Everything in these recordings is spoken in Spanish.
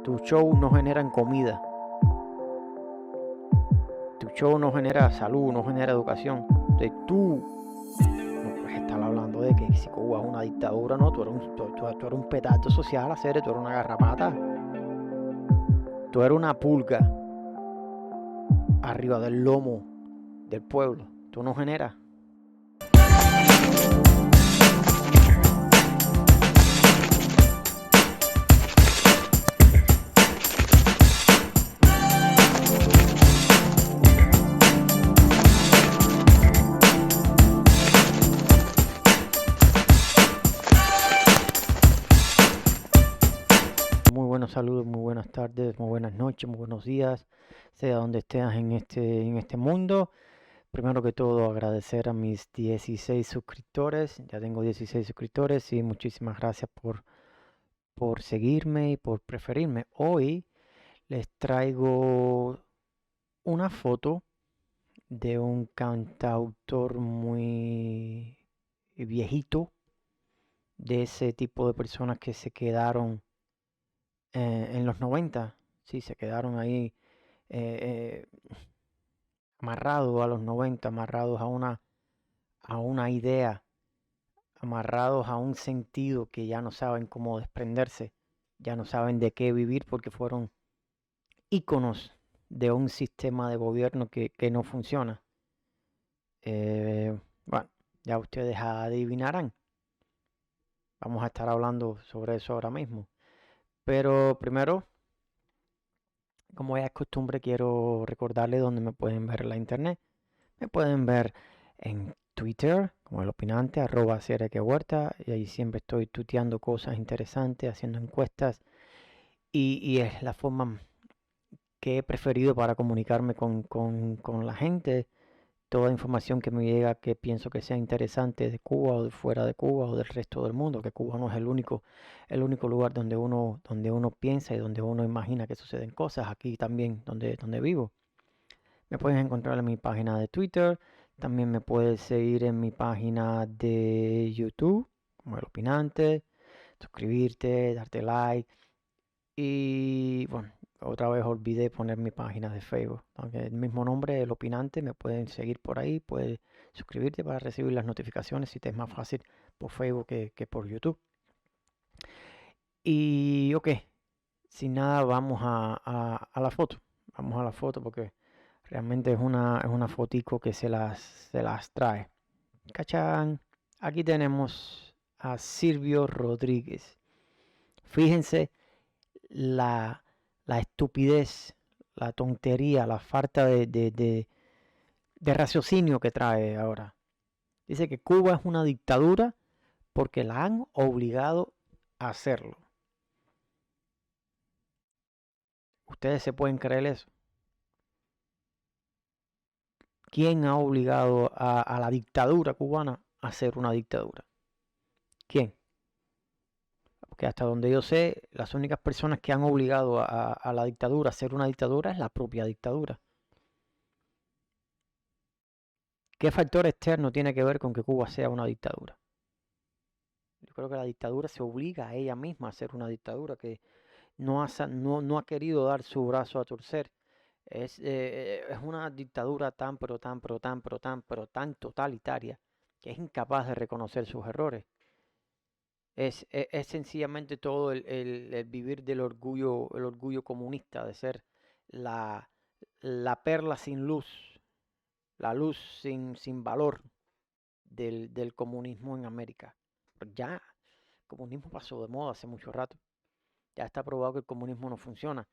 tus shows no generan comida, tu show no genera salud, no genera educación. Entonces tú no puedes estar hablando de que si Cuba es una dictadura, no, tú eres un petardo social, hacer, tú eres una garrapata, tú eres una pulga arriba del lomo del pueblo, tú no generas. Muy buenos saludos, muy buenas tardes, muy buenas noches, muy buenos días, sea donde estés en este mundo. Primero que todo, agradecer a mis 16 suscriptores. Ya tengo 16 suscriptores y muchísimas gracias por seguirme y por preferirme. Hoy les traigo una foto de un cantautor muy viejito, de ese tipo de personas que se quedaron en los 90. Sí, se quedaron ahí eh, amarrados a los 90, amarrados a una idea, amarrados a un sentido que ya no saben cómo desprenderse, ya no saben de qué vivir porque fueron íconos de un sistema de gobierno que no funciona. Bueno, ya ustedes adivinarán. Vamos a estar hablando sobre eso ahora mismo. Pero primero, como ya es costumbre, quiero recordarles dónde me pueden ver en la internet. Me pueden ver en Twitter como el opinante, @CRQHuerta, y ahí siempre estoy tuiteando cosas interesantes, haciendo encuestas, y es la forma que he preferido para comunicarme con la gente. Toda información que me llega que pienso que sea interesante de Cuba o de fuera de Cuba o del resto del mundo, que Cuba no es el único lugar donde uno piensa y donde uno imagina que suceden cosas, aquí también donde vivo. Me puedes encontrar en mi página de Twitter, también me puedes seguir en mi página de YouTube, como El Opinante, suscribirte, darte like. Y bueno, otra vez olvidé poner mi página de Facebook. Aunque el mismo nombre, El Opinante, me pueden seguir por ahí, puedes suscribirte para recibir las notificaciones si te es más fácil por Facebook que por YouTube. Y ok, sin nada, vamos a la foto. Vamos a la foto porque realmente es una fotico que se las trae. ¿Cachan? Aquí tenemos a Silvio Rodríguez. Fíjense la, la estupidez, la tontería, la falta de raciocinio que trae ahora. Dice que Cuba es una dictadura porque la han obligado a hacerlo. ¿Ustedes se pueden creer eso? ¿Quién ha obligado a la dictadura cubana a hacer una dictadura? ¿Quién? Porque hasta donde yo sé, las únicas personas que han obligado a la dictadura a hacer una dictadura es la propia dictadura. ¿Qué factor externo tiene que ver con que Cuba sea una dictadura? Yo creo que la dictadura se obliga a ella misma a ser una dictadura que no ha querido dar su brazo a torcer. Es una dictadura tan, pero tan, pero tan, pero tan, pero tan totalitaria que es incapaz de reconocer sus errores. Es sencillamente todo el vivir del orgullo, el orgullo comunista, de ser la, la perla sin luz, la luz sin valor del comunismo en América. Pero ya el comunismo pasó de moda hace mucho rato. Ya está probado que el comunismo no funciona.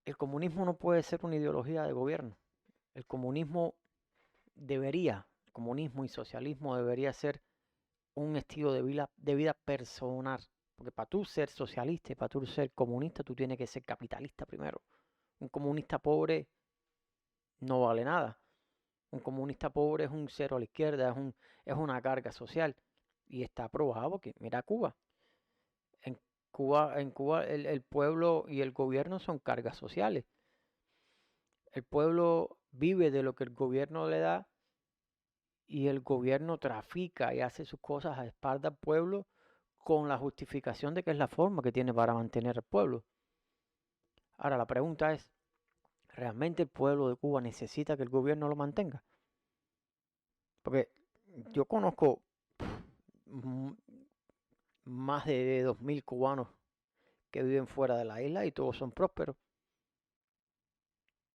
El comunismo no puede ser una ideología de gobierno. El comunismo el comunismo y socialismo debería ser un estilo de vida personal. Porque para tú ser socialista y para tú ser comunista, tú tienes que ser capitalista primero. Un comunista pobre no vale nada. Un comunista pobre es un cero a la izquierda, es una carga social. Y está probado que, mira Cuba. En en Cuba el pueblo y el gobierno son cargas sociales. El pueblo vive de lo que el gobierno le da y el gobierno trafica y hace sus cosas a espaldas del pueblo con la justificación de que es la forma que tiene para mantener al pueblo. Ahora la pregunta es, ¿realmente el pueblo de Cuba necesita que el gobierno lo mantenga? Porque yo conozco mm, más de 2000 cubanos que viven fuera de la isla y todos son prósperos.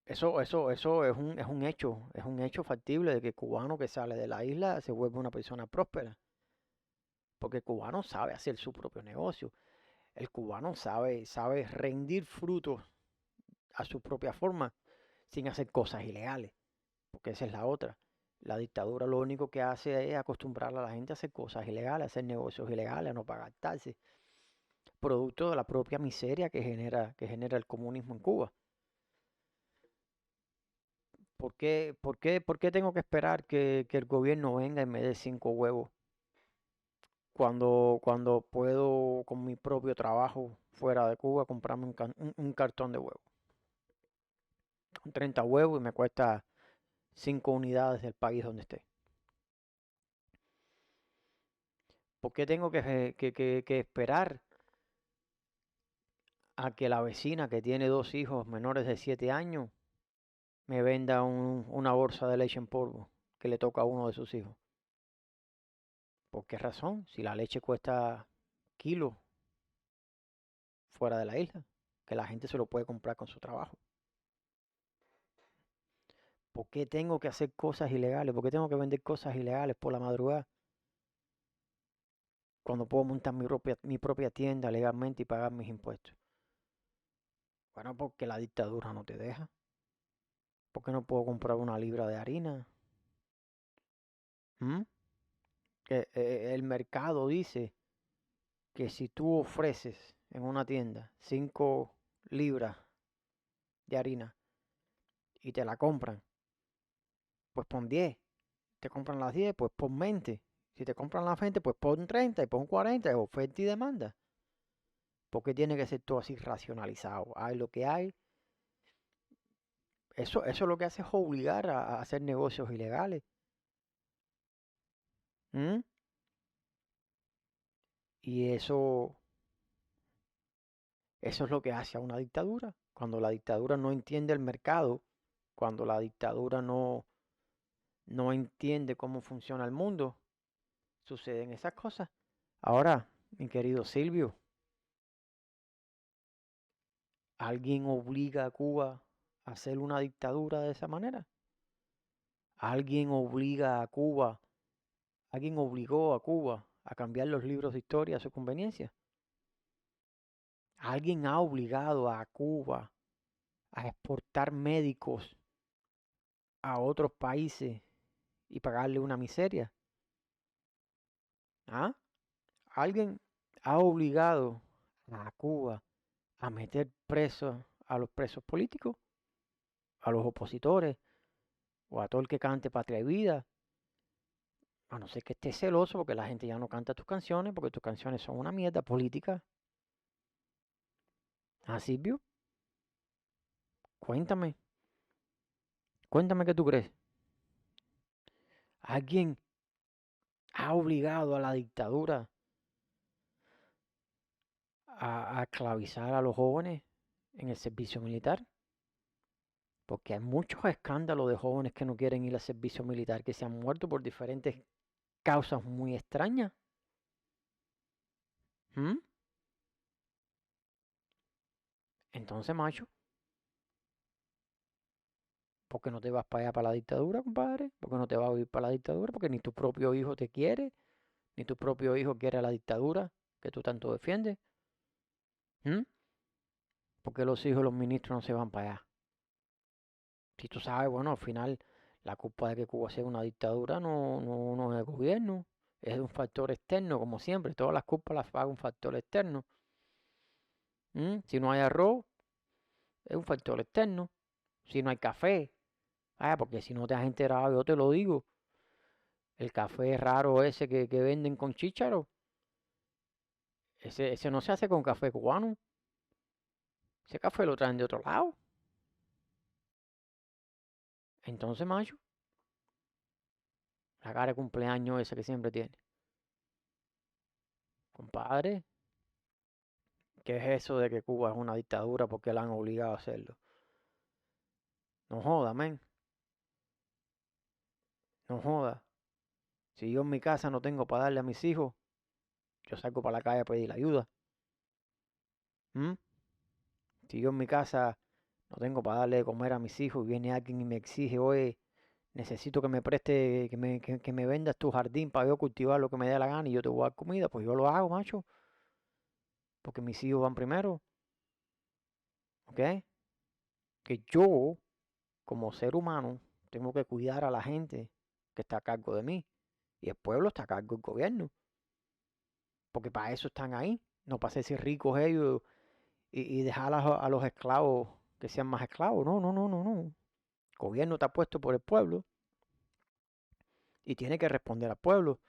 Eso es un hecho factible de que el cubano que sale de la isla se vuelve una persona próspera. Porque el cubano sabe hacer su propio negocio. El cubano sabe rendir frutos a su propia forma sin hacer cosas ilegales. Porque esa es la otra. La dictadura lo único que hace es acostumbrar a la gente a hacer cosas ilegales, a hacer negocios ilegales, a no pagar taxes. Producto de la propia miseria que genera el comunismo en Cuba. ¿Por qué tengo que esperar que el gobierno venga y me dé 5 huevos cuando puedo con mi propio trabajo fuera de Cuba comprarme un cartón de huevos? Con 30 huevos y me cuesta 5 unidades del país donde esté. ¿Por qué tengo que esperar a que la vecina que tiene 2 hijos menores de 7 años me venda una bolsa de leche en polvo que le toca a uno de sus hijos? ¿Por qué razón? Si la leche cuesta kilos fuera de la isla, que la gente se lo puede comprar con su trabajo. ¿Por qué tengo que hacer cosas ilegales? ¿Por qué tengo que vender cosas ilegales por la madrugada? Cuando puedo montar mi propia tienda legalmente y pagar mis impuestos. Bueno, porque la dictadura no te deja. ¿Por qué no puedo comprar una libra de harina? ¿Mm? El mercado dice que si tú ofreces en una tienda 5 libras de harina y te la compran, pues pon 10. Te compran las 10, pues pon 20. Si te compran las 20, pues pon 30 y pon 40. Es oferta y demanda. ¿Por qué tiene que ser todo así racionalizado? Hay lo que hay. Eso lo que hace es obligar a hacer negocios ilegales. ¿Mm? Y eso es lo que hace a una dictadura. Cuando la dictadura no entiende el mercado, cuando la dictadura no entiende cómo funciona el mundo, suceden esas cosas. Ahora, mi querido Silvio, ¿alguien obliga a Cuba a hacer una dictadura de esa manera? ¿Alguien obliga a Cuba, alguien obligó a Cuba a cambiar los libros de historia a su conveniencia? ¿Alguien ha obligado a Cuba a exportar médicos a otros países y pagarle una miseria? ¿Ah? ¿Alguien ha obligado a Cuba a meter presos a los presos políticos, a los opositores o a todo el que cante Patria y Vida? A no ser que estés celoso porque la gente ya no canta tus canciones, porque tus canciones son una mierda política. ¿Ah, Silvio? Cuéntame, cuéntame qué tú crees. ¿Alguien ha obligado a la dictadura a esclavizar a los jóvenes en el servicio militar? Porque hay muchos escándalos de jóvenes que no quieren ir al servicio militar, que se han muerto por diferentes causas muy extrañas. ¿Mm? Entonces, macho, ¿por qué no te vas para allá, para la dictadura, compadre? ¿Por qué no te vas a ir para la dictadura? Porque ni tu propio hijo te quiere, ni tu propio hijo quiere la dictadura que tú tanto defiendes. ¿Mm? ¿Por qué los hijos de los ministros no se van para allá? Si tú sabes, bueno, al final la culpa de que Cuba sea una dictadura no es del gobierno, es de un factor externo, como siempre. Todas las culpas las paga un factor externo. Si no hay arroz, es un factor externo. Si no hay café, porque si no te has enterado, yo te lo digo. El café raro ese que venden con chícharo, ese no se hace con café cubano. Ese café lo traen de otro lado. Entonces, macho, la cara de cumpleaños esa que siempre tiene. Compadre, ¿qué es eso de que Cuba es una dictadura porque la han obligado a hacerlo? No joda, men, no joda. Si yo en mi casa no tengo para darle a mis hijos, yo salgo para la calle a pedir ayuda. ¿Mm? Si yo en mi casa no tengo para darle de comer a mis hijos y viene alguien y me exige, oye, necesito que me preste, que me vendas tu jardín para yo cultivar lo que me dé la gana y yo te voy a dar comida, pues yo lo hago, macho, porque mis hijos van primero, ¿ok? Que yo, como ser humano, tengo que cuidar a la gente que está a cargo de mí y el pueblo está a cargo del gobierno, porque para eso están ahí, no para hacerse ricos ellos y dejar a los esclavos que sean más esclavos, no, no, no, no, no. El gobierno está puesto por el pueblo y tiene que responder al pueblo.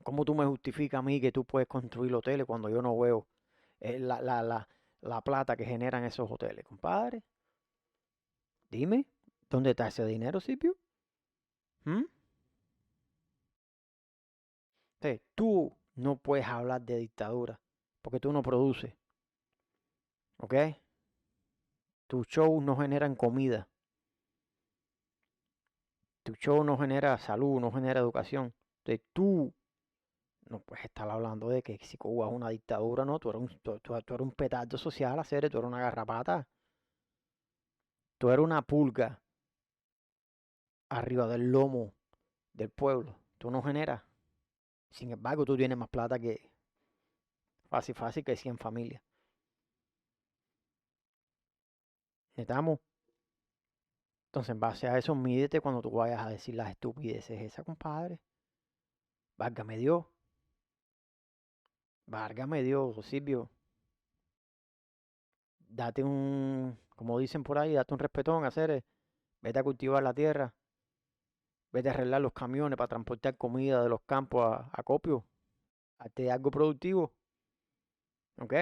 ¿Cómo tú me justificas a mí que tú puedes construir hoteles cuando yo no veo la plata que generan esos hoteles, compadre? Dime, ¿dónde está ese dinero, Silvio? ¿Mm? Tú no puedes hablar de dictadura porque tú no produces, ¿ok? Tus shows no generan comida, tu show no genera salud, no genera educación. Tú no puedes estar hablando de que si Cuba es una dictadura, no, tú eres un petardo social, hacer, tú eres una garrapata, tú eres una pulga arriba del lomo del pueblo. Tú no generas. Sin embargo, tú tienes más plata que fácil, fácil que 100 familias. ¿Estamos? Entonces, en base a eso, mídete cuando tú vayas a decir las estupideces esa, compadre. Válgame Dios. Válgame Dios, Silvio. Date un, como dicen por ahí, date un respetón, hacer. Vete a cultivar la tierra. Vete a arreglar los camiones para transportar comida de los campos a Copio. Hazte algo productivo. ¿Ok?